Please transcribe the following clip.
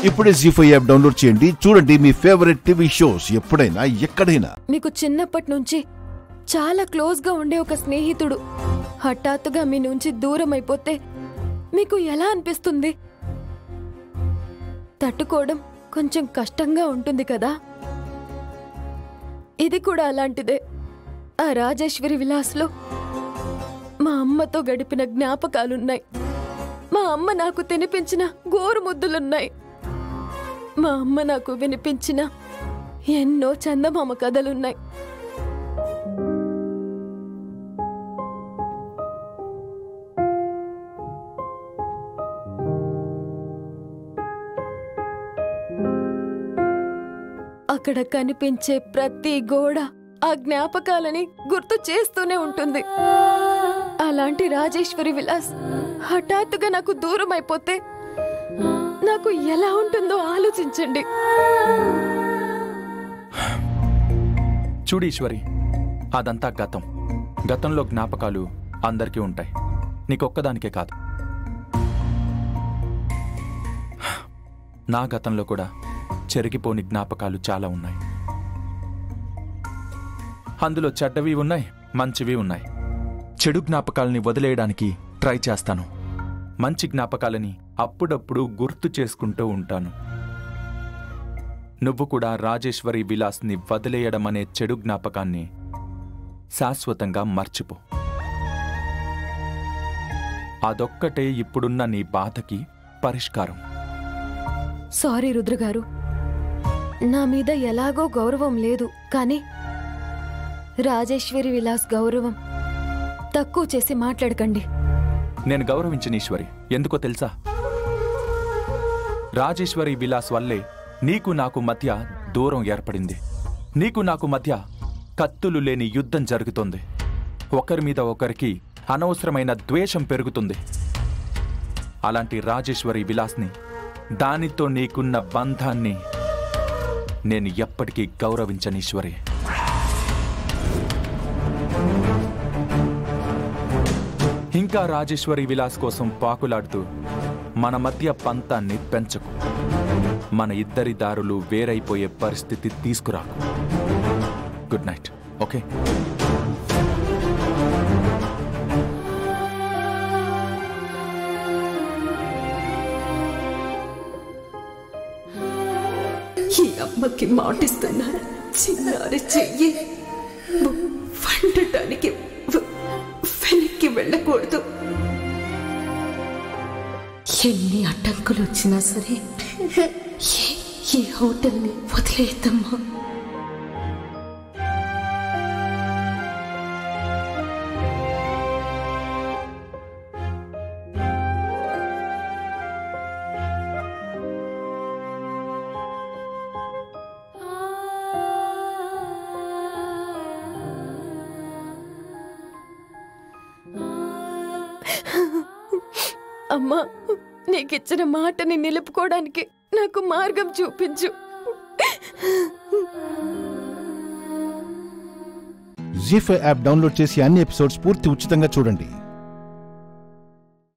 ఇప్పుడే జీ5 app download చేయండి. చూడండి మీ ఫేవరెట్ టీవీ షోస్ ఎప్పుడైనా ఎక్కడైనా. మీకు చిన్నప్పటి నుంచి చాలా క్లోజ్ గా ఉండే ఒక స్నేహితుడు హఠాత్తుగా మీ నుంచి దూరం అయిపోతే మీకు ఎలా అనిపిస్తుంది? తట్టుకోవడం కొంచెం కష్టంగా ఉంటుంది కదా. ఇది కూడా అలాంటిదే. ఆ రాజేశ్వరి విలాస్లో మా అమ్మతో గడిపిన జ్ఞాపకాలున్నాయి. మా అమ్మ నాకు తినిపించిన గోరు ముద్దులున్నాయి. మా అమ్మ నాకు వినిపించిన ఎన్నో చందమామ కథలున్నాయి. అక్కడ కనిపించే ప్రతి గోడ ఆ జ్ఞాపకాలని గుర్తు చేస్తూనే ఉంటుంది. అలాంటి రాజేశ్వరి విలాస్ హఠాత్తుగా నాకు దూరం అయిపోతే నాకు ఎలా ఉంటుందో ఆలోచించండి. చూడు ఈశ్వరి, అదంతా గతం. గతంలో జ్ఞాపకాలు అందరికీ ఉంటాయి, నీకొక్కదానికే కాదు. నా గతంలో కూడా చెరిగిపోని జ్ఞాపకాలు చాలా ఉన్నాయి. అందులో చెడ్డవి ఉన్నాయి, మంచివి ఉన్నాయి. చెడు జ్ఞాపకాలని వదిలేయడానికి ట్రై చేస్తాను. మంచి జ్ఞాపకాలని అప్పుడప్పుడు గుర్తు చేసుకుంటూ ఉంటాను. నువ్వు కూడా రాజేశ్వరి విలాస్ని వదిలేయడం అనే చెడు జ్ఞాపకాన్ని శాశ్వతంగా మర్చిపో. అదొక్కటే ఇప్పుడున్న నీ బాధకి పరిష్కారం. సారీ రుద్రగారు, నా మీద ఎలాగో గౌరవం లేదు, కానీ రాజేశ్వరి విలాస్ గౌరవం తక్కువ చేసి మాట్లాడకండి. నేను గౌరవించిన ఈశ్వరి ఎందుకో తెలుసా? రాజేశ్వరి విలాస్ వల్లే నీకు నాకు మధ్య దూరం ఏర్పడింది. నీకు నాకు మధ్య కత్తులు లేని యుద్ధం జరుగుతుంది. ఒకరి మీద ఒకరికి అనవసరమైన ద్వేషం పెరుగుతుంది. అలాంటి రాజేశ్వరి విలాస్ని, దానితో నీకున్న బంధాన్ని నేను ఎప్పటికీ గౌరవించను ఈశ్వరి. ఇంకా రాజేశ్వరి విలాస్ కోసం పాకులాడుతూ మన మధ్య పంతాన్ని పెంచకు. మన ఇద్దరి దారులు వేరైపోయే పరిస్థితి తీసుకురాకు. Good night. ఓకే? ఈ అమ్మకి మాటిస్తున్నాను, చిన్నారి చెయ్యి వండటానికి వెనక్కి వెళ్ళకూడదు. ఎన్ని అడ్డంకులు వచ్చినా సరే ఈ హోటల్ని వదిలేద్దామా? అమ్మా, నీకిచ్చిన మాటని నిలుపుకోవడానికి నాకు మార్గం చూపించు. జీ5 యాప్ డౌన్లోడ్ చేసి అన్ని ఎపిసోడ్స్ పూర్తి ఉచితంగా చూడండి.